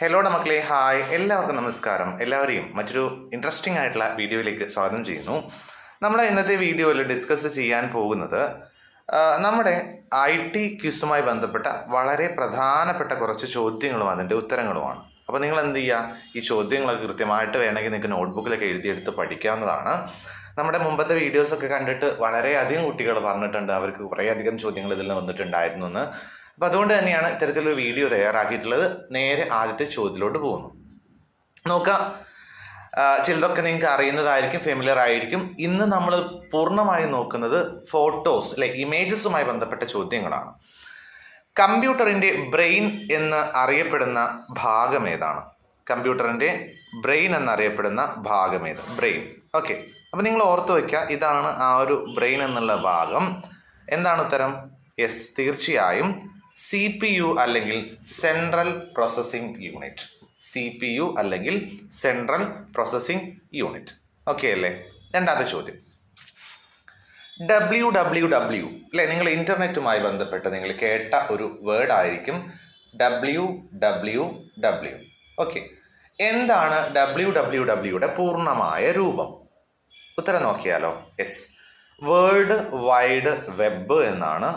Hello മക്കളെ, hi, എല്ലാവർക്കും നമസ്കാരം. എല്ലാവരെയും മറ്റൊരു ഇൻട്രസ്റ്റിംഗ് ആയിട്ടുള്ള വീഡിയോയിലേക്ക് സ്വാഗതം ചെയ്യുന്നു. നമ്മുടെ ഇന്നത്തെ വീഡിയോയിൽ ഡിസ്കസ് ചെയ്യാൻ പോകുന്നത് നമ്മുടെ IT ക്വിസുമായി ബന്ധപ്പെട്ട വളരെ പ്രധാനപ്പെട്ട കുറച്ച് ചോദ്യങ്ങളും അതിൻ്റെ ഉത്തരങ്ങളുമാണ്. അപ്പോൾ നിങ്ങൾ എന്ത് ചെയ്യുക, ഈ ചോദ്യങ്ങളൊക്കെ കൃത്യമായിട്ട് വേണമെങ്കിൽ നിങ്ങൾക്ക് നോട്ട്ബുക്കിലൊക്കെ എഴുതിയെടുത്ത് പഠിക്കാവുന്നതാണ്. നമ്മുടെ മുമ്പത്തെ വീഡിയോസൊക്കെ കണ്ടിട്ട് വളരെയധികം കുട്ടികൾ പറഞ്ഞിട്ടുണ്ട് അവർക്ക് കുറേയധികം ചോദ്യങ്ങൾ ഇതിൽ വന്നിട്ടുണ്ടായിരുന്നു എന്ന്. അപ്പം അതുകൊണ്ട് തന്നെയാണ് ഇത്തരത്തിലൊരു വീഡിയോ തയ്യാറാക്കിയിട്ടുള്ളത്. നേരെ ആദ്യത്തെ ചോദ്യത്തിലോട്ട് പോകുന്നു. നോക്കാം, ചിലതൊക്കെ നിങ്ങൾക്ക് അറിയുന്നതായിരിക്കും, ഫെമിലിയർ ആയിരിക്കും. ഇന്ന് നമ്മൾ പൂർണ്ണമായും നോക്കുന്നത് ഫോട്ടോസ് ഇമേജസുമായി ബന്ധപ്പെട്ട ചോദ്യങ്ങളാണ്. കമ്പ്യൂട്ടറിൻ്റെ ബ്രെയിൻ എന്ന് അറിയപ്പെടുന്ന ഭാഗം ഏതാണ്? കമ്പ്യൂട്ടറിൻ്റെ ബ്രെയിൻ എന്നറിയപ്പെടുന്ന ഭാഗം ഏത്? ബ്രെയിൻ. ഓക്കെ, അപ്പം നിങ്ങൾ ഓർത്ത് വയ്ക്കുക, ഇതാണ് ആ ഒരു ബ്രെയിൻ എന്നുള്ള ഭാഗം. എന്താണ് ഉത്തരം? യെസ്, തീർച്ചയായും CPU അല്ലെങ്കിൽ സെൻട്രൽ പ്രോസസ്സിംഗ് യൂണിറ്റ്. CPU അല്ലെങ്കിൽ സെൻട്രൽ പ്രോസസ്സിംഗ് യൂണിറ്റ്. ഓക്കെ അല്ലേ? രണ്ടാമത്തെ ചോദ്യം, WWW അല്ലേ? നിങ്ങൾ ഇന്റർനെറ്റുമായി ബന്ധപ്പെട്ട് നിങ്ങൾ കേട്ട ഒരു വേർഡ് ആയിരിക്കും WWW. ഓക്കെ, എന്താണ് WWWയുടെ പൂർണ്ണമായ രൂപം? ഉത്തരം നോക്കിയാലോ? യെസ്, വേൾഡ് വൈഡ് വെബ് എന്നാണ്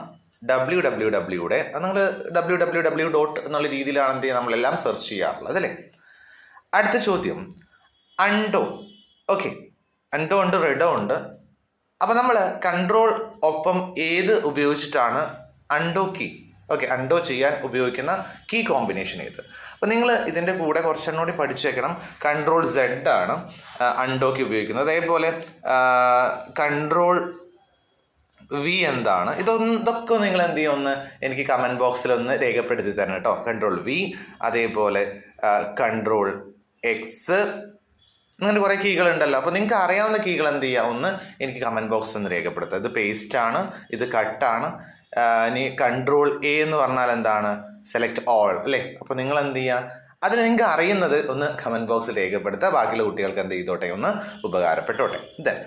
WWWയുടെ. നിങ്ങൾ www. എന്നുള്ള രീതിയിലാണ് എന്ത് ചെയ്യുക, നമ്മളെല്ലാം സെർച്ച് ചെയ്യാറുള്ളത് അല്ലേ? അടുത്ത ചോദ്യം, അണ്ടോ. ഓക്കെ, അണ്ടോ ഉണ്ട്, റെഡോ ഉണ്ട്. അപ്പം നമ്മൾ കൺട്രോൾ ഒപ്പം ഏത് ഉപയോഗിച്ചിട്ടാണ് അണ്ടോ കീ? ഓക്കെ, അണ്ടോ ചെയ്യാൻ ഉപയോഗിക്കുന്ന കീ കോമ്പിനേഷൻ ഏത്? അപ്പം നിങ്ങൾ ഇതിൻ്റെ കൂടെ കുറച്ചെണ്ണം കൂടി പഠിച്ചു വെക്കണം. കൺട്രോൾ Z ആണ് അണ്ടോക്ക് ഉപയോഗിക്കുന്നത്. അതേപോലെ കൺട്രോൾ V എന്താണ്? ഇതൊക്കെ നിങ്ങൾ എന്ത് ചെയ്യും, ഒന്ന് എനിക്ക് കമൻറ്റ് ബോക്സിൽ ഒന്ന് രേഖപ്പെടുത്തി തരണം കേട്ടോ. കൺട്രോൾ V, അതേപോലെ കൺട്രോൾ X, അങ്ങനെ കുറേ കീകൾ ഉണ്ടല്ലോ. അപ്പോൾ നിങ്ങൾക്ക് അറിയാവുന്ന കീകൾ എന്ത് ചെയ്യുക, ഒന്ന് എനിക്ക് കമൻറ്റ് ബോക്സിൽ ഒന്ന് രേഖപ്പെടുത്തുക. ഇത് പേസ്റ്റ് ആണ്, ഇത് കട്ടാണ്. ഇനി കൺട്രോൾ A എന്ന് പറഞ്ഞാൽ എന്താണ്? സെലക്ട് ഓൾ അല്ലേ? അപ്പോൾ നിങ്ങൾ എന്ത് ചെയ്യുക, അതിന് നിങ്ങൾക്ക് അറിയുന്നത് ഒന്ന് കമൻറ്റ് ബോക്സിൽ രേഖപ്പെടുത്തുക. ബാക്കിയുള്ള കുട്ടികൾക്ക് എന്ത് ചെയ്തോട്ടെ, ഒന്ന് ഉപകാരപ്പെട്ടോട്ടെ. ദെൻ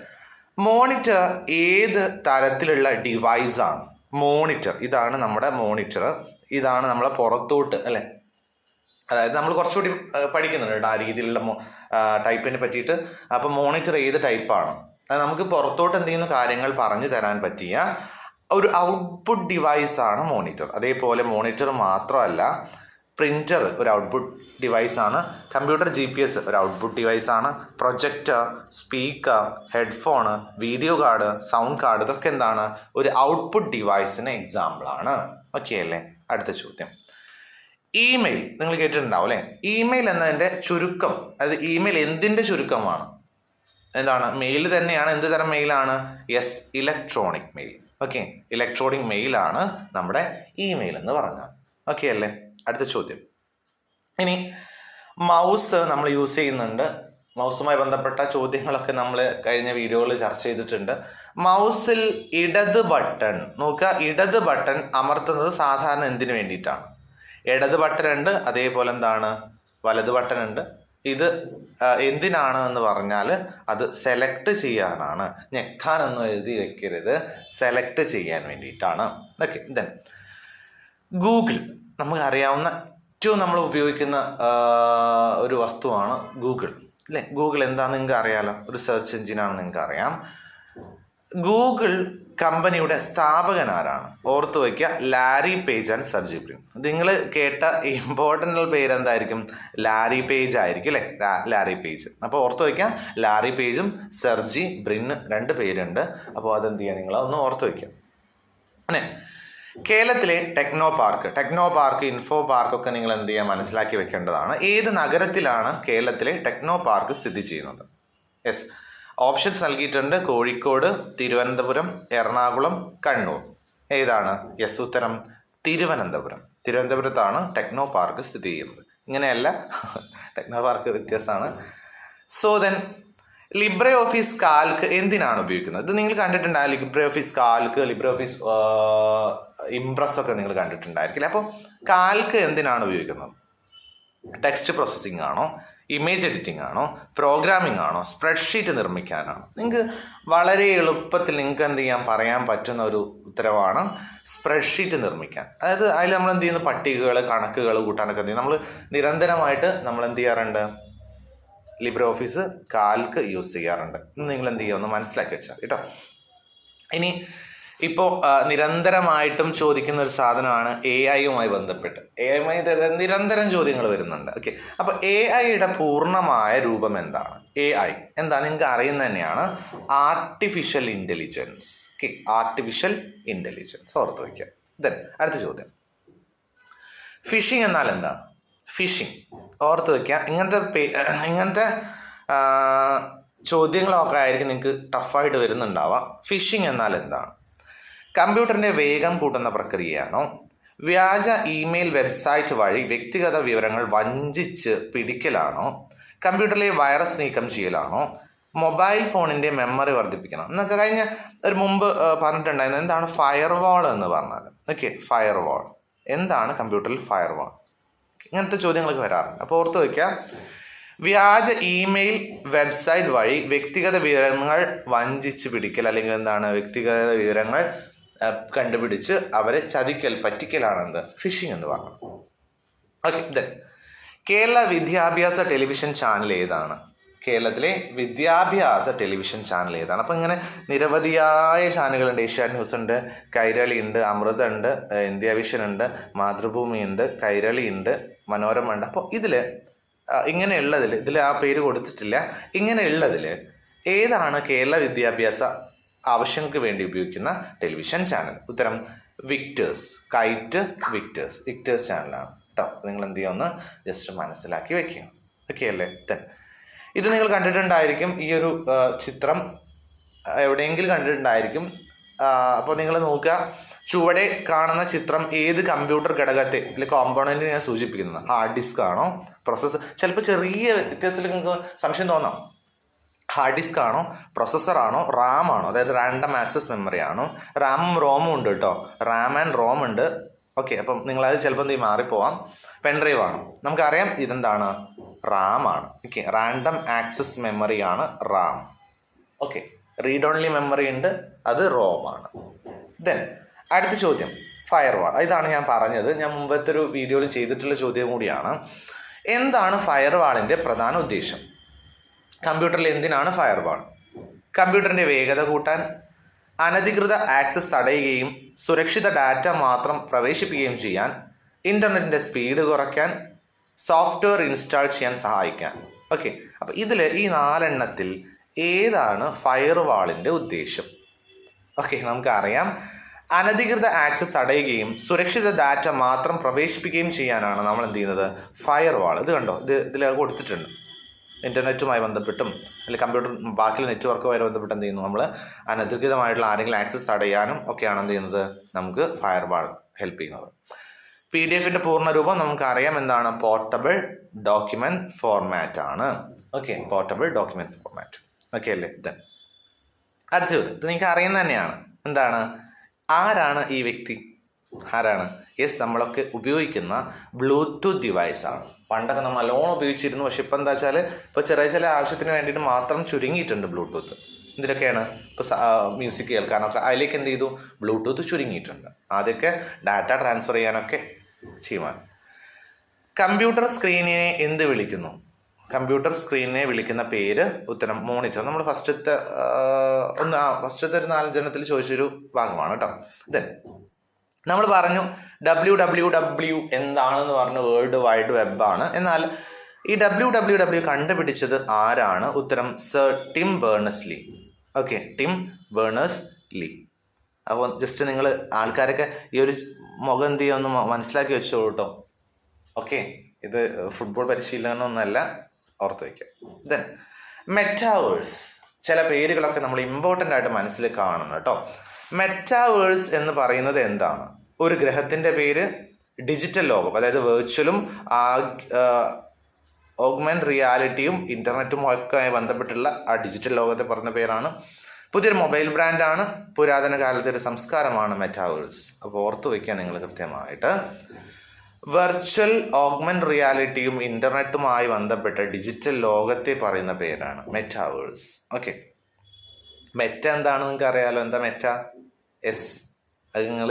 മോണിറ്റർ ഏത് തരത്തിലുള്ള ഡിവൈസാണ്? മോണിറ്റർ, ഇതാണ് നമ്മുടെ മോണിറ്റർ. ഇതാണ് നമ്മളെ പുറത്തോട്ട് അല്ലേ, അതായത് നമ്മൾ കുറച്ചുകൂടി പഠിക്കുന്നുണ്ട് ആ രീതിയിലുള്ള ടൈപ്പിനെ പറ്റിയിട്ട്. അപ്പം മോണിറ്റർ ഏത് ടൈപ്പാണ്? അത് നമുക്ക് പുറത്തോട്ട് എന്തെങ്കിലും കാര്യങ്ങൾ പറഞ്ഞു തരാൻ പറ്റിയ ഒരു ഔട്ട്പുട്ട് ഡിവൈസാണ് മോണിറ്റർ. അതേപോലെ മോണിറ്റർ മാത്രമല്ല, പ്രിൻ്റർ ഒരു ഔട്ട്പുട്ട് ഡിവൈസാണ്. കമ്പ്യൂട്ടർ GPS ഒരു ഔട്ട്പുട്ട് ഡിവൈസാണ്. Projector, speaker, headphone, video card, sound card, ഇതൊക്കെ എന്താണ്? ഒരു ഔട്ട്പുട്ട് ഡിവൈസിന് എക്സാമ്പിളാണ്. ഓക്കെ അല്ലേ? അടുത്ത ചോദ്യം, ഇമെയിൽ നിങ്ങൾ കേട്ടിട്ടുണ്ടാവും അല്ലേ? ഇമെയിൽ എന്നതിൻ്റെ ചുരുക്കം, അതായത് ഇമെയിൽ എന്തിൻ്റെ ചുരുക്കമാണ്? എന്താണ്? മെയിൽ തന്നെയാണ്. എന്ത് തരം മെയിലാണ്? Yes, electronic mail. Okay, electronic മെയിലാണ് നമ്മുടെ ഇമെയിൽ എന്ന് പറഞ്ഞാൽ. ഓക്കെ അല്ലേ? അടുത്ത ചോദ്യം, ഇനി മൗസ് നമ്മൾ യൂസ് ചെയ്യുന്നുണ്ട്. മൗസുമായി ബന്ധപ്പെട്ട ചോദ്യങ്ങളൊക്കെ നമ്മൾ കഴിഞ്ഞ വീഡിയോകളിൽ ചർച്ച ചെയ്തിട്ടുണ്ട്. മൗസിൽ ഇടത് ബട്ടൺ നോക്കുക, ഇടത് ബട്ടൺ അമർത്തുന്നത് സാധാരണ എന്തിനു വേണ്ടിയിട്ടാണ്? ഇടത് ബട്ടൺ ഉണ്ട്, അതേപോലെ എന്താണ്, വലത് ബട്ടൺ ഉണ്ട്. ഇത് എന്തിനാണ് എന്ന് പറഞ്ഞാൽ അത് സെലക്ട് ചെയ്യാനാണ്. ഞെക്കാനൊന്നും എഴുതി വെക്കരുത്, സെലക്ട് ചെയ്യാൻ വേണ്ടിയിട്ടാണ്. ഓക്കെ, ദെൻ ഗൂഗിൾ, നമുക്ക് അറിയാവുന്ന ഏറ്റവും നമ്മൾ ഉപയോഗിക്കുന്ന ഒരു വസ്തുവാണ് ഗൂഗിൾ അല്ലേ? ഗൂഗിൾ എന്താണെന്ന് നിങ്ങൾക്ക് അറിയാലോ, ഒരു സെർച്ച് എഞ്ചിനാണെന്ന് നിങ്ങൾക്ക് അറിയാം. ഗൂഗിൾ കമ്പനിയുടെ സ്ഥാപകൻ ആരാണ്? ഓർത്ത് വയ്ക്കുക, Larry Page and Sergey Brin. നിങ്ങൾ കേട്ട ഇമ്പോർട്ടൻ്റ് പേര് എന്തായിരിക്കും? ലാരി പേജ് ആയിരിക്കും അല്ലേ? Larry Page. അപ്പോൾ ഓർത്ത് വയ്ക്കുക, ലാരി പേജും സെർജി ബ്രിൻ രണ്ട് പേരുണ്ട്. അപ്പോൾ അതെന്ത് ചെയ്യുക, നിങ്ങൾ ഒന്ന് ഓർത്ത് വയ്ക്കുക. അല്ലേ? കേരളത്തിലെ ടെക്നോ പാർക്ക്, ഇൻഫോ പാർക്കൊക്കെ നിങ്ങൾ എന്ത് ചെയ്യുക, മനസ്സിലാക്കി വെക്കേണ്ടതാണ്. ഏത് നഗരത്തിലാണ് കേരളത്തിലെ ടെക്നോ പാർക്ക് സ്ഥിതി ചെയ്യുന്നത്? യെസ്, ഓപ്ഷൻസ് നൽകിയിട്ടുണ്ട്. കോഴിക്കോട്, തിരുവനന്തപുരം, എറണാകുളം, കണ്ണൂർ. ഏതാണ്? യെസ്, ഉത്തരം തിരുവനന്തപുരം. തിരുവനന്തപുരത്താണ് ടെക്നോ പാർക്ക് സ്ഥിതി ചെയ്യുന്നത്. ഇങ്ങനെയല്ല, ടെക്നോ പാർക്ക് വ്യത്യസ്തമാണ്. So then Libre office Calc എന്തിനാണ് ഉപയോഗിക്കുന്നത്? ഇത് നിങ്ങൾ കണ്ടിട്ടുണ്ടാകും. Libre office Calc, Libre office Impress ഒക്കെ നിങ്ങൾ കണ്ടിട്ടുണ്ടായിരിക്കില്ല. അപ്പോൾ കാൽക്ക് എന്തിനാണ് ഉപയോഗിക്കുന്നത്? ടെക്സ്റ്റ് പ്രോസസ്സിംഗ് ആണോ? ഇമേജ് എഡിറ്റിംഗ് ആണോ, പ്രോഗ്രാമിംഗ് ആണോ, സ്പ്രെഡ്ഷീറ്റ് നിർമ്മിക്കാനാണോ? നിങ്ങൾക്ക് വളരെ എളുപ്പത്തിൽ നിങ്ങൾക്ക് എന്ത് ചെയ്യാൻ പറയാൻ പറ്റുന്ന ഒരു ഉത്തരവാണ് സ്പ്രെഡ്ഷീറ്റ് നിർമ്മിക്കാൻ. അതായത് അതിൽ നമ്മൾ എന്ത് ചെയ്യുന്നു, പട്ടികകൾ, കണക്കുകൾ കൂട്ടാനൊക്കെ എന്ത് ചെയ്യും, നമ്മൾ നിരന്തരമായിട്ട് നമ്മൾ എന്ത് ചെയ്യാറുണ്ട്, ലിബ്രെ ഓഫീസ് കാൽക്ക് യൂസ് ചെയ്യാറുണ്ട്. നിങ്ങൾ എന്ത് ചെയ്യുക, ഒന്ന് മനസ്സിലാക്കി വെച്ചാൽ കേട്ടോ. ഇനി ഇപ്പോൾ നിരന്തരമായിട്ടും ചോദിക്കുന്ന ഒരു സാധനമാണ് AI-യുമായി ബന്ധപ്പെട്ട്. AI-യുമായി നിരന്തരം ചോദ്യങ്ങൾ വരുന്നുണ്ട്. ഓക്കെ, അപ്പോൾ AI-യുടെ പൂർണ്ണമായ രൂപം എന്താണ്? AI എന്താ നിങ്ങൾക്ക് അറിയുന്നത് തന്നെയാണ്, artificial intelligence. Okay, artificial intelligence ഓർത്ത് വയ്ക്കുക. ദെൻ അടുത്ത ചോദ്യം, ഫിഷിംഗ് എന്നാൽ എന്താണ്? ഫിഷിംഗ് ഓർത്ത് വയ്ക്കുക. ഇങ്ങനത്തെ ചോദ്യങ്ങളൊക്കെ ആയിരിക്കും നിങ്ങൾക്ക് ടഫായിട്ട് വരുന്നുണ്ടാവാം. ഫിഷിംഗ് എന്നാൽ എന്താണ്? കമ്പ്യൂട്ടറിൻ്റെ വേഗം കൂട്ടുന്ന പ്രക്രിയയാണോ, വ്യാജ ഇമെയിൽ വെബ്സൈറ്റ് വഴി വ്യക്തിഗത വിവരങ്ങൾ വഞ്ചിച്ച് പിടിക്കലാണോ, കമ്പ്യൂട്ടറിലെ വൈറസ് നീക്കം ചെയ്യലാണോ, മൊബൈൽ ഫോണിൻ്റെ മെമ്മറി വർദ്ധിപ്പിക്കണം എന്നൊക്കെ കഴിഞ്ഞ ഒരു മുമ്പ് പറഞ്ഞിട്ടുണ്ടായിരുന്നു. എന്താണ് ഫയർവാൾ എന്ന് പറഞ്ഞാൽ? ഓക്കെ, ഫയർവാൾ എന്താണ്? കമ്പ്യൂട്ടറിൽ ഫയർവാൾ, ഇങ്ങനത്തെ ചോദ്യങ്ങളൊക്കെ വരാറുണ്ട്. അപ്പോൾ ഓർത്ത് വയ്ക്കുക, വ്യാജ ഇമെയിൽ വെബ്സൈറ്റ് വഴി വ്യക്തിഗത വിവരങ്ങൾ വഞ്ചിച്ച് പിടിക്കൽ, അല്ലെങ്കിൽ എന്താണ് വ്യക്തിഗത വിവരങ്ങൾ കണ്ടുപിടിച്ച് അവരെ ചതിക്കൽ, പറ്റിക്കലാണെന്ത് ഫിഷിംഗ് എന്ന് പറഞ്ഞു. ഓക്കെ, ദെൻ കേരള വിദ്യാഭ്യാസ ടെലിവിഷൻ ചാനൽ ഏതാണ്? കേരളത്തിലെ വിദ്യാഭ്യാസ ടെലിവിഷൻ ചാനൽ ഏതാണ്? അപ്പോൾ ഇങ്ങനെ നിരവധിയായ ചാനലുകളുണ്ട്. ഏഷ്യാനെറ്റ് ന്യൂസ് ഉണ്ട്, കൈരളി ഉണ്ട്, അമൃത ഉണ്ട്, ഇന്ത്യ വിഷൻ ഉണ്ട്, മാതൃഭൂമി ഉണ്ട്, കൈരളി ഉണ്ട്, മനോരമ ഉണ്ട്. അപ്പോൾ ഇങ്ങനെയുള്ളതിൽ ഇതിൽ ആ പേര് കൊടുത്തിട്ടില്ല. ഇങ്ങനെയുള്ളതിൽ ഏതാണ് കേരള വിദ്യാഭ്യാസ ആവശ്യങ്ങൾക്ക് വേണ്ടി ഉപയോഗിക്കുന്ന ടെലിവിഷൻ ചാനൽ? ഉത്തരം വിക്ടേഴ്സ്. കൈറ്റ് വിക്ടേഴ്സ് ചാനലാണ് കേട്ടോ. നിങ്ങൾ എന്ത് ചെയ്യുമെന്ന് ജസ്റ്റ് മനസ്സിലാക്കി വെക്കുക. ഓക്കെ അല്ലേ? ഇത് നിങ്ങൾ കണ്ടിട്ടുണ്ടായിരിക്കും, ഈ ഒരു ചിത്രം എവിടെയെങ്കിലും കണ്ടിട്ടുണ്ടായിരിക്കും. അപ്പോൾ നിങ്ങൾ നോക്കുക, ചുവടെ കാണുന്ന ചിത്രം ഏത് കമ്പ്യൂട്ടർ ഘടകത്തെ അല്ലെങ്കിൽ കോമ്പോണൻറ്റിനെ സൂചിപ്പിക്കുന്നത്? ഹാർഡ് ഡിസ്ക് ആണോ, പ്രൊസസ്സർ? ചിലപ്പോൾ ചെറിയ വ്യത്യാസത്തിൽ നിങ്ങൾക്ക് സംശയം തോന്നാം. ഹാർഡ് ഡിസ്ക് ആണോ, പ്രൊസസ്സർ ആണോ, റാം ആണോ? അതായത് റാൻഡം ആക്സസ് മെമ്മറി ആണോ? റാമും റോമും ഉണ്ട് കേട്ടോ, റാം ആൻഡ് റോം ഉണ്ട്. ഓക്കെ, അപ്പം നിങ്ങളത് ചിലപ്പോൾ എന്ത് മാറിപ്പോവാം. പെൻഡ്രൈവ് ആണോ? നമുക്കറിയാം ഇതെന്താണ്, റാം ആണ്. ഓക്കെ, റാൻഡം ആക്സസ് മെമ്മറി ആണ് Ram. Okay, read only memory ഉണ്ട്, അത് റോം ആണ്. ദെൻ അടുത്ത ചോദ്യം, ഫയർവാൾ. ഇതാണ് ഞാൻ പറഞ്ഞത്, ഞാൻ മുമ്പത്തെ ഒരു വീഡിയോയിൽ ചെയ്തിട്ടുള്ള ചോദ്യം കൂടിയാണ്. എന്താണ് ഫയർവാളിൻ്റെ പ്രധാന ഉദ്ദേശം? കമ്പ്യൂട്ടറിൽ എന്തിനാണ് ഫയർവാൾ? കമ്പ്യൂട്ടറിൻ്റെ വേഗത കൂട്ടാൻ, അനധികൃത ആക്സസ് തടയുകയും സുരക്ഷിത ഡാറ്റ മാത്രം പ്രവേശിപ്പിക്കുകയും ചെയ്യാൻ, ഇൻ്റർനെറ്റിൻ്റെ സ്പീഡ് കുറയ്ക്കാൻ, സോഫ്റ്റ്വെയർ ഇൻസ്റ്റാൾ ചെയ്യാൻ സഹായിക്കാൻ. ഓക്കെ, അപ്പോൾ ഇതിൽ ഈ 4 ഏതാണ് ഫയർവാളിൻ്റെ ഉദ്ദേശം? ഓക്കെ, നമുക്കറിയാം അനധികൃത ആക്സസ് തടയുകയും സുരക്ഷിത ഡാറ്റ മാത്രം പ്രവേശിപ്പിക്കുകയും ചെയ്യാനാണ് നമ്മൾ എന്ത് ചെയ്യുന്നത്, ഫയർവാൾ. ഇത് കണ്ടോ, ഇതിൽ കൊടുത്തിട്ടുണ്ട്. ഇൻ്റർനെറ്റുമായി ബന്ധപ്പെട്ടും അല്ലെങ്കിൽ കമ്പ്യൂട്ടർ ബാക്കിയുള്ള നെറ്റ്വർക്കുമായി ബന്ധപ്പെട്ട് എന്ത് ചെയ്യുന്നു, നമ്മൾ അനധികൃതമായിട്ടുള്ള ആരെങ്കിലും ആക്സസ് തടയാനും ഒക്കെയാണ് എന്ത് ചെയ്യുന്നത്, നമുക്ക് ഫയർവാൾ ഹെൽപ്പ് ചെയ്യുന്നത്. PDF പൂർണ്ണ രൂപം നമുക്കറിയാം എന്താണ്, പോർട്ടബിൾ ഡോക്യുമെന്റ് ഫോർമാറ്റ് ആണ്. Okay, portable document format. Okay അല്ലേ? അടുത്ത ചോദ്യം, ഇത് നിങ്ങൾക്ക് അറിയുന്നത് തന്നെയാണ്. എന്താണ്, ആരാണ് ഈ വ്യക്തി? ആരാണ്? യെസ്, നമ്മളൊക്കെ ഉപയോഗിക്കുന്ന ബ്ലൂടൂത്ത് ഡിവൈസ് ആണ്. പണ്ടൊക്കെ നമ്മൾ നല്ലോണം ഉപയോഗിച്ചിരുന്നു. പക്ഷെ ഇപ്പം എന്താ വെച്ചാൽ ഇപ്പോൾ ചില ആവശ്യത്തിന് വേണ്ടിയിട്ട് മാത്രം ചുരുങ്ങിയിട്ടുണ്ട് ബ്ലൂടൂത്ത്. ഇതിലൊക്കെയാണ് ഇപ്പോൾ മ്യൂസിക് കേൾക്കാനൊക്കെ അതിലേക്ക് എന്ത് ചെയ്തു, ബ്ലൂടൂത്ത് ചുരുങ്ങിയിട്ടുണ്ട്. ആദ്യമൊക്കെ ഡാറ്റ ട്രാൻസ്ഫർ ചെയ്യാനൊക്കെ ചെയ്യുവാൻ. കമ്പ്യൂട്ടർ സ്ക്രീനിനെ എന്ത് വിളിക്കുന്നു? കമ്പ്യൂട്ടർ സ്ക്രീനിനെ വിളിക്കുന്ന പേര്? ഉത്തരം മോണിറ്റർ. നമ്മൾ ഫസ്റ്റത്തെ ഒരു 4 ചോദിച്ചൊരു ഭാഗമാണ് കേട്ടോ. ദെൻ നമ്മൾ പറഞ്ഞു WWW എന്താണെന്ന് പറഞ്ഞു, വേൾഡ് വൈഡ് വെബാണ്. എന്നാൽ ഈ WWW കണ്ടുപിടിച്ചത് ആരാണ്? ഉത്തരം sir Tim Berners-Lee. Okay, Tim Berners-Lee. അപ്പോൾ ജസ്റ്റ് നിങ്ങൾ ആൾക്കാരൊക്കെ ഈ ഒരു മുഖം എന്ത് ചെയ്യുമെന്ന് മനസ്സിലാക്കി വെച്ചോളൂ കേട്ടോ. ഓക്കെ, ഇത് ഫുട്ബോൾ പരിശീലനമൊന്നുമല്ല, ഓർത്ത് വയ്ക്കുക. Then metaverse. ചില പേരുകളൊക്കെ നമ്മൾ ഇമ്പോർട്ടൻ്റ് ആയിട്ട് മനസ്സിൽ കാണണം കേട്ടോ. മെറ്റാവേഴ്സ് എന്ന് പറയുന്നത് എന്താണ്? ഒരു ഗ്രഹത്തിൻ്റെ പേര്, ഡിജിറ്റൽ ലോകം, അതായത് വെർച്വലും ഓഗ്മെന്റ് റിയാലിറ്റിയും ഇൻ്റർനെറ്റും ഒക്കെ ബന്ധപ്പെട്ടുള്ള ആ ഡിജിറ്റൽ ലോകത്തെ പറഞ്ഞ പേരാണ്. പുതിയൊരു മൊബൈൽ ബ്രാൻഡാണ്. പുരാതന കാലത്തെ ഒരു സംസ്കാരമാണ് മെറ്റാവേഴ്സ്. അപ്പോൾ ഓർത്ത് വയ്ക്കുക നിങ്ങൾ കൃത്യമായിട്ട്. വെർച്വൽ ഓഗ്മെന്റ് റിയാലിറ്റിയും ഇന്റർനെറ്റുമായി ബന്ധപ്പെട്ട ഡിജിറ്റൽ ലോകത്തെ പറയുന്ന പേരാണ് മെറ്റാവേഴ്സ്. ഓക്കെ, മെറ്റ എന്താണെന്ന് നിങ്ങൾക്ക് അറിയാലോ. എന്താ മെറ്റ? അത് നിങ്ങൾ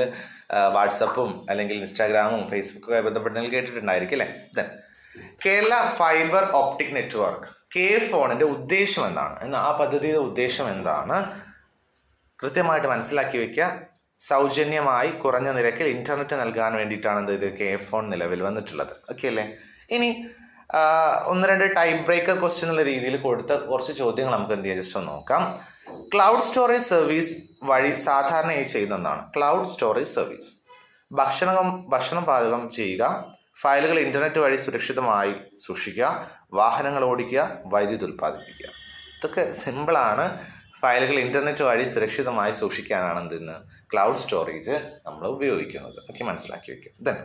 വാട്സപ്പും അല്ലെങ്കിൽ ഇൻസ്റ്റാഗ്രാമും ഫേസ്ബുക്കൊക്കെ ബന്ധപ്പെട്ട് നിങ്ങൾ കേട്ടിട്ടുണ്ടായിരിക്കും അല്ലേ? Then Kerala fibre optic network KFONന്റെ ഉദ്ദേശം എന്താണ് ആ പദ്ധതിയുടെ ഉദ്ദേശം എന്താണ് കൃത്യമായിട്ട് മനസ്സിലാക്കി വെക്കുക. സൗജന്യമായി കുറഞ്ഞ നിരക്കിൽ ഇന്റർനെറ്റ് നൽകാൻ വേണ്ടിയിട്ടാണ് ഇത് KFON നിലവിൽ വന്നിട്ടുള്ളത്. ഓക്കെ അല്ലേ? ഇനി 1-2 ടൈം ബ്രേക്കർ ക്വസ്റ്റ്യൻ എന്നുള്ള രീതിയിൽ കൊടുത്ത കുറച്ച് ചോദ്യങ്ങൾ നമുക്ക് എന്ത് ചെയ്യാം ജസ്റ്റ് ഒന്ന് നോക്കാം. ക്ലൗഡ് സ്റ്റോറേജ് സർവീസ് വഴി സാധാരണയായി ചെയ്യുന്നതാണ് ക്ലൗഡ് സ്റ്റോറേജ് സർവീസ്. ഭക്ഷണം പാചകം ചെയ്യുക, ഫയലുകൾ ഇന്റർനെറ്റ് വഴി സുരക്ഷിതമായി സൂക്ഷിക്കുക, വാഹനങ്ങൾ ഓടിക്കുക, വൈദ്യുതി ഉൽപ്പാദിപ്പിക്കുക. ഇതൊക്കെ സിമ്പിളാണ്. ഫയലുകൾ ഇന്റർനെറ്റ് വഴി സുരക്ഷിതമായി സൂക്ഷിക്കാനാണ് എന്തെന്ന് ക്ലൗഡ് സ്റ്റോറേജ് നമ്മൾ ഉപയോഗിക്കുന്നത്. ഓക്കെ, മനസ്സിലാക്കി വെക്കുക. ദെൻ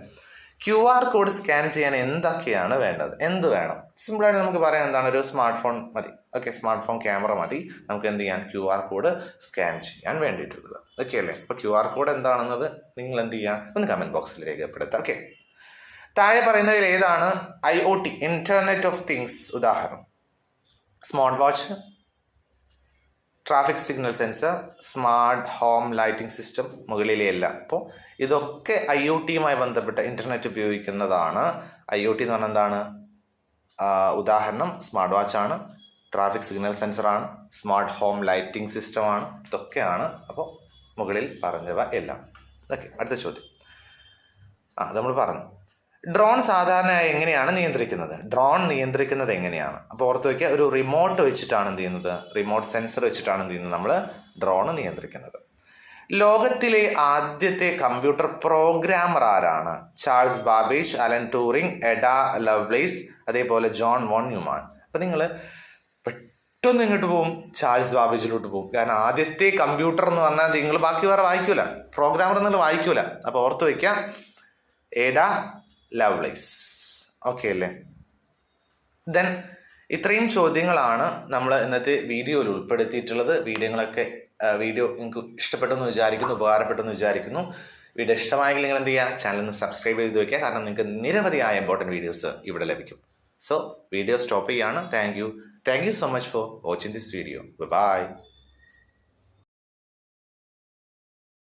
QR കോഡ് സ്കാൻ ചെയ്യാൻ എന്തൊക്കെയാണ് വേണ്ടത്? എന്ത് വേണം? സിമ്പിളായിട്ട് നമുക്ക് പറയാൻ എന്താണ്, ഒരു സ്മാർട്ട് ഫോൺ മതി. ഓക്കെ, സ്മാർട്ട് ഫോൺ ക്യാമറ മതി നമുക്ക് എന്ത് ചെയ്യാൻ QR കോഡ് സ്കാൻ ചെയ്യാൻ വേണ്ടിയിട്ടുള്ളത്. ഓക്കെ അല്ലേ? അപ്പോൾ QR കോഡ് എന്താണെന്നത് നിങ്ങൾ എന്ത് ചെയ്യുക, ഒന്ന് കമൻറ്റ് ബോക്സിൽ രേഖപ്പെടുത്തുക. ഓക്കെ, താഴെ പറയുന്നതിൽ ഏതാണ് IoT ഇന്റർനെറ്റ് ഓഫ് തിങ്സ് ഉദാഹരണം? Smart watch, traffic signal sensor, smart home lighting system, മുകളിലെ എല്ലാം. അപ്പോൾ ഇതൊക്കെ IoTയുമായി ബന്ധപ്പെട്ട ഇന്റർനെറ്റ് ഉപയോഗിക്കുന്നതാണ്. IoT എന്ന് പറഞ്ഞാൽ എന്താണ്? ഉദാഹരണം സ്മാർട്ട് വാച്ചാണ്, ട്രാഫിക് സിഗ്നൽ സെൻസറാണ്, സ്മാർട്ട് ഹോം ലൈറ്റിംഗ് സിസ്റ്റമാണ്. ഇതൊക്കെയാണ് അപ്പോൾ മുകളിൽ പറഞ്ഞവ എല്ലാം. ഓക്കെ, അടുത്ത ചോദ്യം. നമ്മൾ പറഞ്ഞു ഡ്രോൺ സാധാരണയായി എങ്ങനെയാണ് നിയന്ത്രിക്കുന്നത്? ഡ്രോൺ നിയന്ത്രിക്കുന്നത് എങ്ങനെയാണ്? അപ്പോൾ ഓർത്ത് വയ്ക്കുക, ഒരു റിമോട്ട് വെച്ചിട്ടാണ് എന്ത് ചെയ്യുന്നത്, റിമോട്ട് സെൻസർ വെച്ചിട്ടാണ് എന്ത് ചെയ്യുന്നത് നമ്മൾ ഡ്രോൺ നിയന്ത്രിക്കുന്നത്. ലോകത്തിലെ ആദ്യത്തെ കമ്പ്യൂട്ടർ പ്രോഗ്രാമർ ആരാണ്? Charles Babbage, Allen Turing, Eder Lovelace, അതേപോലെ ജോൺ വോൺ ന്യൂമാൻ. അപ്പം നിങ്ങൾ പെട്ടെന്ന് ഇങ്ങോട്ട് പോകും, ചാൾസ് ബാബേജിലോട്ട് പോകും. കാരണം ആദ്യത്തെ കമ്പ്യൂട്ടർ എന്ന് പറഞ്ഞാൽ നിങ്ങൾ ബാക്കി വേറെ വായിക്കൂല, പ്രോഗ്രാമർ എന്നുള്ള വായിക്കൂല. അപ്പോൾ ഓർത്ത് വയ്ക്കുക, എഡാ ലവ്ലേസ്. ഓക്കെ അല്ലേ? ദെൻ ഇത്രയും ചോദ്യങ്ങളാണ് നമ്മൾ ഇന്നത്തെ വീഡിയോയിൽ ഉൾപ്പെടുത്തിയിട്ടുള്ളത്. വീഡിയോ നിങ്ങൾക്ക് ഇഷ്ടപ്പെട്ടെന്ന് വിചാരിക്കുന്നു, ഉപകാരപ്പെട്ടെന്ന് വിചാരിക്കുന്നു. വീഡിയോ ഇഷ്ടമായെങ്കിൽ നിങ്ങൾ എന്ത് ചെയ്യുക, ചാനൽ ഒന്ന് സബ്സ്ക്രൈബ് ചെയ്ത് വയ്ക്കുക. കാരണം നിങ്ങൾക്ക് നിരവധിയായ ഇമ്പോർട്ടൻറ്റ് വീഡിയോസ് ഇവിടെ ലഭിക്കും. സോ വീഡിയോ സ്റ്റോപ്പ് ചെയ്യാണ്. Thank you so much for watching this video. By.